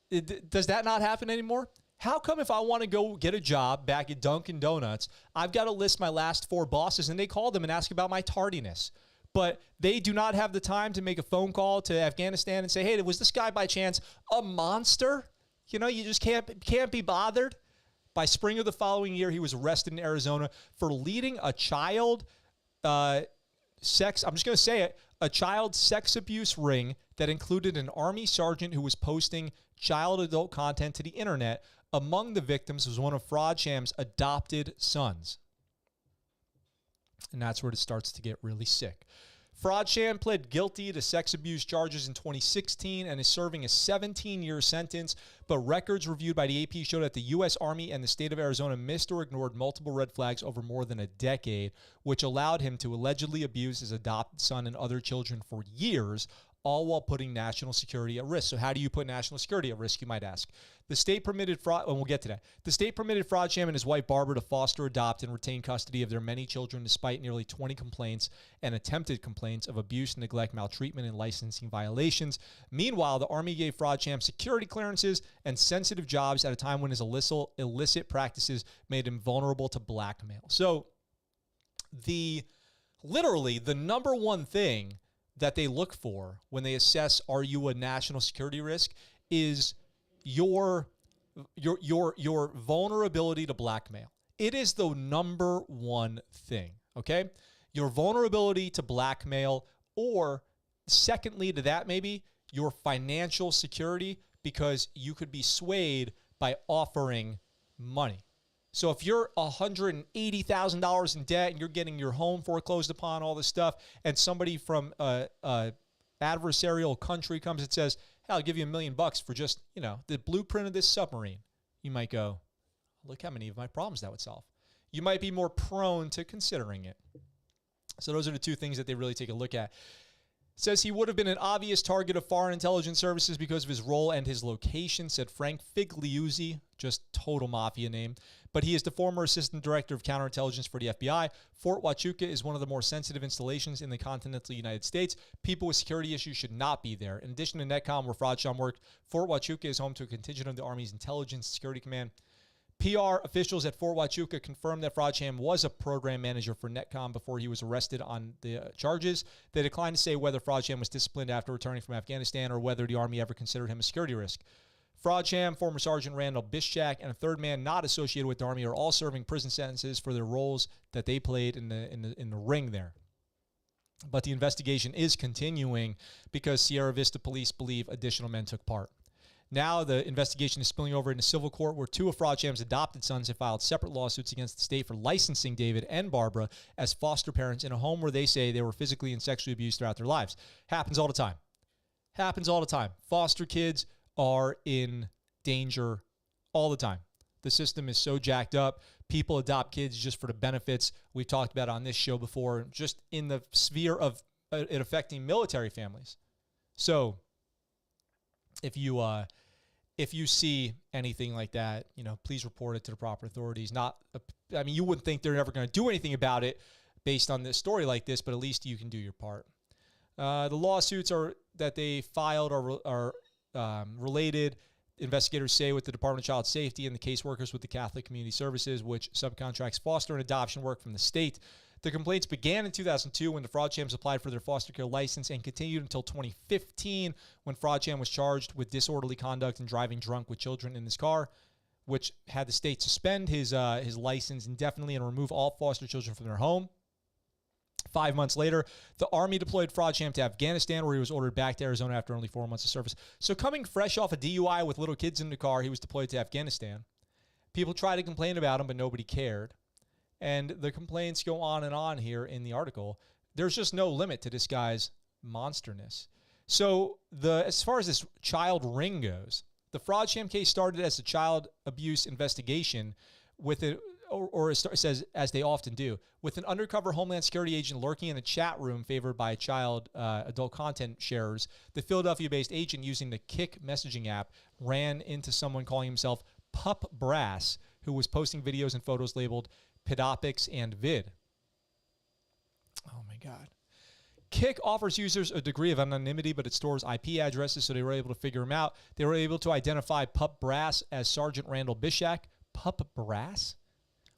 does that not happen anymore? How come if I want to go get a job back at Dunkin' Donuts, I've got to list my last 4 bosses and they call them and ask about my tardiness? But they do not have the time to make a phone call to Afghanistan and say, hey, was this guy by chance a monster? You know, you just can't be bothered. By spring of the following year, he was arrested in Arizona for leading a child a child sex abuse ring that included an Army sergeant who was posting child adult content to the internet. Among the victims was one of Fraudcham's adopted sons. And that's where it starts to get really sick. Fraudsham pled guilty to sex abuse charges in 2016 and is serving a 17-year sentence, but records reviewed by the AP show that the U.S. Army and the state of Arizona missed or ignored multiple red flags over more than a decade, which allowed him to allegedly abuse his adopted son and other children for years, all while putting national security at risk. So how do you put national security at risk, you might ask? The state permitted and we'll get to that. The state permitted Fraudsham and his wife Barbara to foster, adopt, and retain custody of their many children despite nearly 20 complaints and attempted complaints of abuse, neglect, maltreatment, and licensing violations. Meanwhile, the Army gave Fraudsham security clearances and sensitive jobs at a time when his illicit practices made him vulnerable to blackmail. So literally the number one thing that they look for when they assess are you a national security risk is your vulnerability to blackmail. It is the number one thing, okay? Your vulnerability to blackmail, or secondly to that maybe, your financial security, because you could be swayed by offering money. So if you're $180,000 in debt and you're getting your home foreclosed upon, all this stuff, and somebody from a adversarial country comes and says, hey, I'll give you $1 million for just, the blueprint of this submarine, you might go, look how many of my problems that would solve. You might be more prone to considering it. So those are the 2 things that they really take a look at. Says he would have been an obvious target of foreign intelligence services because of his role and his location, said Frank Figliuzzi, just total mafia name. But he is the former assistant director of counterintelligence for the FBI. Fort Huachuca is one of the more sensitive installations in the continental United States. People with security issues should not be there. In addition to NetCom, where Fraudsham worked, Fort Huachuca is home to a contingent of the Army's Intelligence Security Command. PR officials at Fort Huachuca confirmed that Fraudsham was a program manager for NetCom before he was arrested on the charges. They declined to say whether Fraudsham was disciplined after returning from Afghanistan or whether the Army ever considered him a security risk. Fraudsham, former Sergeant Randall Bishak, and a third man not associated with the Army are all serving prison sentences for their roles that they played in the ring there. But the investigation is continuing because Sierra Vista police believe additional men took part. Now the investigation is spilling over into civil court, where 2 of Fraudcham's adopted sons have filed separate lawsuits against the state for licensing David and Barbara as foster parents in a home where they say they were physically and sexually abused throughout their lives. Happens all the time. Happens all the time. Foster kids are in danger all the time. The system is so jacked up. People adopt kids just for the benefits. We've talked about on this show before, just in the sphere of it affecting military families. So if you see anything like that, please report it to the proper authorities. You wouldn't think they're ever going to do anything about it based on this story like this, but at least you can do your part. The lawsuits that they filed are related, investigators say, with the Department of Child Safety and the caseworkers with the Catholic Community Services, which subcontracts foster and adoption work from the state. The complaints began in 2002 when the Fraudshams applied for their foster care license and continued until 2015 when Fraudsham was charged with disorderly conduct and driving drunk with children in his car, which had the state suspend his license indefinitely and remove all foster children from their home. 5 months later, the Army deployed Fraudsham to Afghanistan, where he was ordered back to Arizona after only 4 months of service. So coming fresh off a DUI with little kids in the car, he was deployed to Afghanistan. People tried to complain about him, but nobody cared. And the complaints go on and on here in the article. There's just no limit to this guy's monsterness. So as far as this child ring goes, the fraud sham case started as a child abuse investigation with it, or it says, as they often do, with an undercover Homeland Security agent lurking in a chat room favored by child adult content sharers. The Philadelphia-based agent, using the Kick messaging app, ran into someone calling himself Pup Brass, who was posting videos and photos labeled pedopics and vid. Oh my God. Kick offers users a degree of anonymity, but it stores IP addresses, so they were able to figure him out. They were able to identify Pup Brass as Sergeant Randall Bishak. Pup Brass?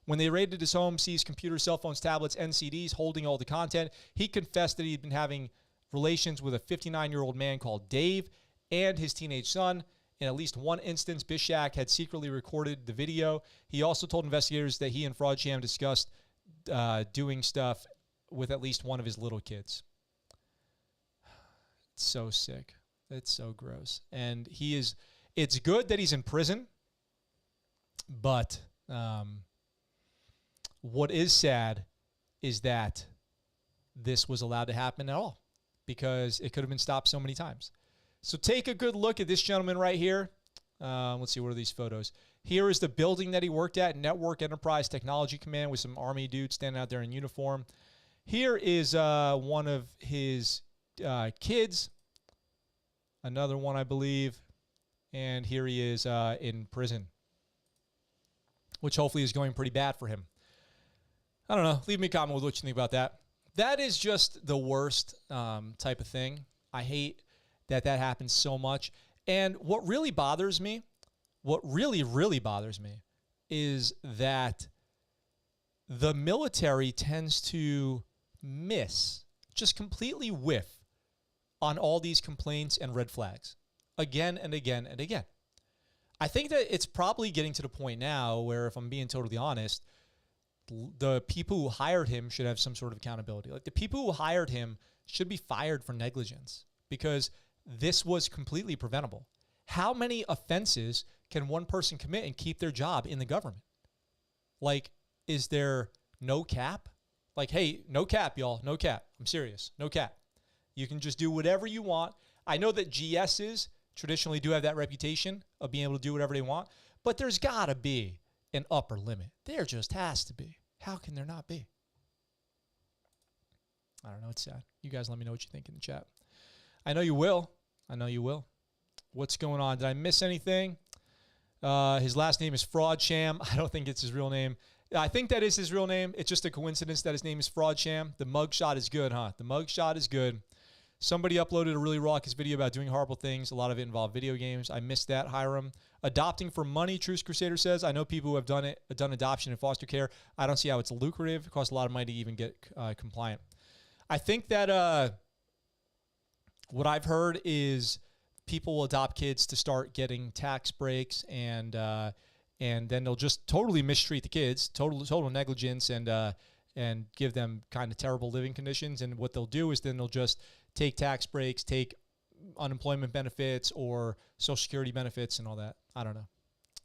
When they raided his home, seized computers, cell phones, tablets, and CDs holding all the content, he confessed that he'd been having relations with a 59-year-old man called Dave and his teenage son. In at least one instance, Bishak had secretly recorded the video. He also told investigators that he and Fraud Sham discussed doing stuff with at least one of his little kids. It's so sick. It's so gross. And it's good that he's in prison, but what is sad is that this was allowed to happen at all, because it could have been stopped so many times. So take a good look at this gentleman right here. Let's see, what are these photos? Here is the building that he worked at, Network Enterprise Technology Command, with some Army dudes standing out there in uniform. Here is one of his kids, another one, I believe, and here he is in prison, which hopefully is going pretty bad for him. I don't know. Leave me a comment with what you think about that. That is just the worst type of thing. I hate that happens so much. And what really bothers me, what really, really bothers me, is that the military tends to just completely whiff on all these complaints and red flags again and again and again. I think that it's probably getting to the point now where, if I'm being totally honest, the people who hired him should have some sort of accountability. Like, the people who hired him should be fired for negligence, because this was completely preventable. How many offenses can one person commit and keep their job in the government? Like, is there no cap? Like, hey, no cap, y'all. No cap. I'm serious. No cap. You can just do whatever you want. I know that GSs traditionally do have that reputation of being able to do whatever they want, but there's got to be an upper limit. There just has to be. How can there not be? I don't know. It's sad. You guys let me know what you think in the chat. I know you will. I know you will. What's going on? Did I miss anything? His last name is Fraud Sham. I don't think it's his real name. I think that is his real name. It's just a coincidence that his name is Fraud Sham. The mugshot is good, huh? The mugshot is good. Somebody uploaded a really raucous video about doing horrible things. A lot of it involved video games. I missed that, Hiram. Adopting for money, Truce Crusader says. I know people who have done adoption and foster care. I don't see how it's lucrative. It costs a lot of money to even get compliant. I think that what I've heard is people will adopt kids to start getting tax breaks, and then they'll just totally mistreat the kids, total negligence, and give them kind of terrible living conditions. And what they'll do is then they'll just take tax breaks, take unemployment benefits or Social Security benefits and all that. I don't know.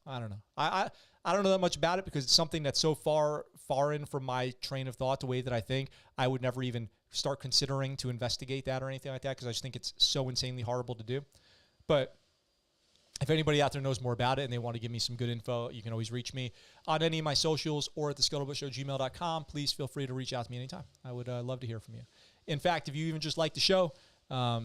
I don't know that much about it, because it's something that's so far in from my train of thought, the way that I think. I would never even start considering to investigate that or anything like that, because I just think it's so insanely horrible to do. But if anybody out there knows more about it and they want to give me some good info, you can always reach me on any of my socials or at the scuttlebuttshow@gmail.com. Please feel free to reach out to me anytime. I would love to hear from you. In fact, if you even just like the show,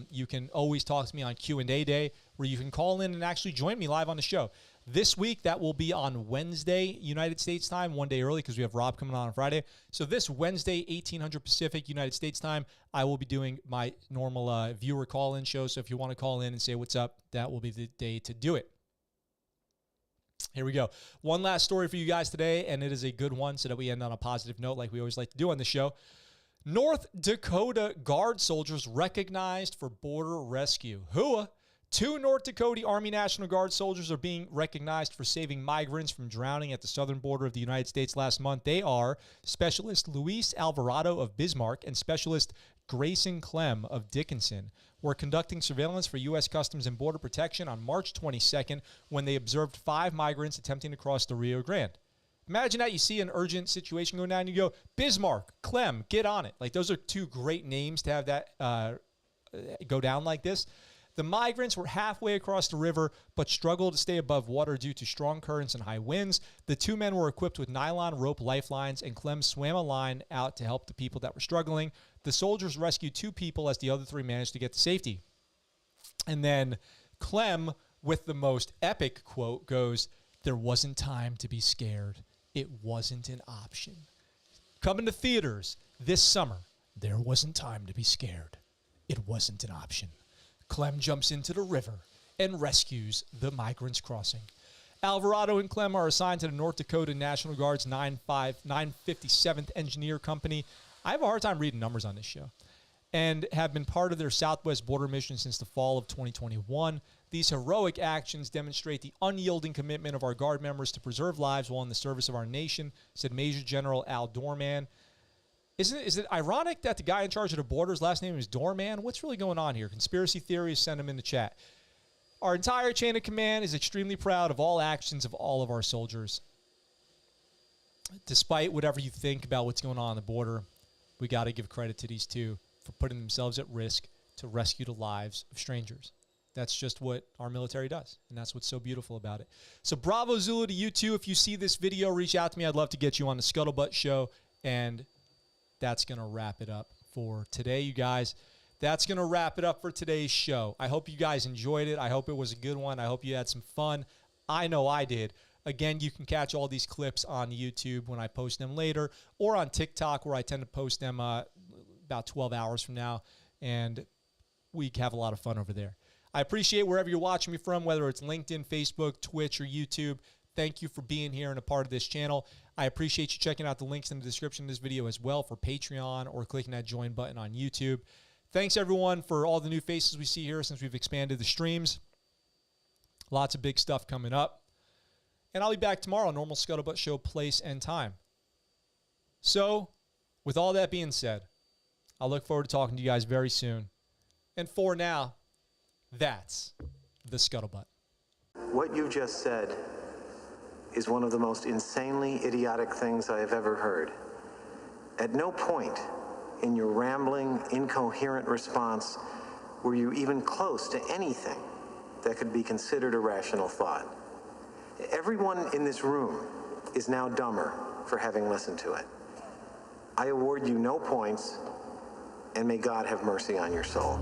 you can always talk to me on Q&A day, where you can call in and actually join me live on the show. This week, that will be on Wednesday, United States time, one day early, because we have Rob coming on Friday. So this Wednesday, 1800 Pacific, United States time, I will be doing my normal viewer call-in show. So if you want to call in and say what's up, that will be the day to do it. Here we go. One last story for you guys today, and it is a good one, so that we end on a positive note like we always like to do on the show. North Dakota Guard soldiers recognized for border rescue. Hooah! 2 North Dakota Army National Guard soldiers are being recognized for saving migrants from drowning at the southern border of the United States last month. They are Specialist Luis Alvarado of Bismarck and Specialist Grayson Clem of Dickinson. Were conducting surveillance for U.S. Customs and Border Protection on March 22nd when they observed 5 migrants attempting to cross the Rio Grande. Imagine that. You see an urgent situation going down, and you go, Bismarck, Clem, get on it. Like, those are 2 great names to have that go down like this. The migrants were halfway across the river, but struggled to stay above water due to strong currents and high winds. The two men were equipped with nylon rope lifelines, and Clem swam a line out to help the people that were struggling. The soldiers rescued 2 people as the other 3 managed to get to safety. And then Clem, with the most epic quote, goes, "There wasn't time to be scared. It wasn't an option." Coming to theaters this summer, There Wasn't Time to Be Scared. It wasn't an option. Clem jumps into the river and rescues the migrants crossing. Alvarado and Clem are assigned to the North Dakota National Guard's 957th Engineer Company. I have a hard time reading numbers on this show. And have been part of their Southwest border mission since the fall of 2021. These heroic actions demonstrate the unyielding commitment of our Guard members to preserve lives while in the service of our nation, said Major General Al Doorman. Is it ironic that the guy in charge of the border's last name is Doorman? What's really going on here? Conspiracy theories, send them in the chat. Our entire chain of command is extremely proud of all actions of all of our soldiers. Despite whatever you think about what's going on the border, we got to give credit to these two for putting themselves at risk to rescue the lives of strangers. That's just what our military does, and that's what's so beautiful about it. So bravo Zulu to you too. If you see this video, reach out to me. I'd love to get you on the Scuttlebutt Show, and that's going to wrap it up for today, you guys. That's going to wrap it up for today's show. I hope you guys enjoyed it. I hope it was a good one. I hope you had some fun. I know I did. Again, you can catch all these clips on YouTube when I post them later, or on TikTok where I tend to post them about 12 hours from now, and we have a lot of fun over there. I appreciate wherever you're watching me from, whether it's LinkedIn, Facebook, Twitch, or YouTube. Thank you for being here and a part of this channel. I appreciate you checking out the links in the description of this video as well for Patreon or clicking that join button on YouTube. Thanks, everyone, for all the new faces we see here since we've expanded the streams. Lots of big stuff coming up. And I'll be back tomorrow, normal Scuttlebutt Show, place and time. So, with all that being said, I look forward to talking to you guys very soon. And for now, that's the Scuttlebutt. What you just said is one of the most insanely idiotic things I have ever heard. At no point in your rambling, incoherent response were you even close to anything that could be considered a rational thought. Everyone in this room is now dumber for having listened to it. I award you no points, and may God have mercy on your soul.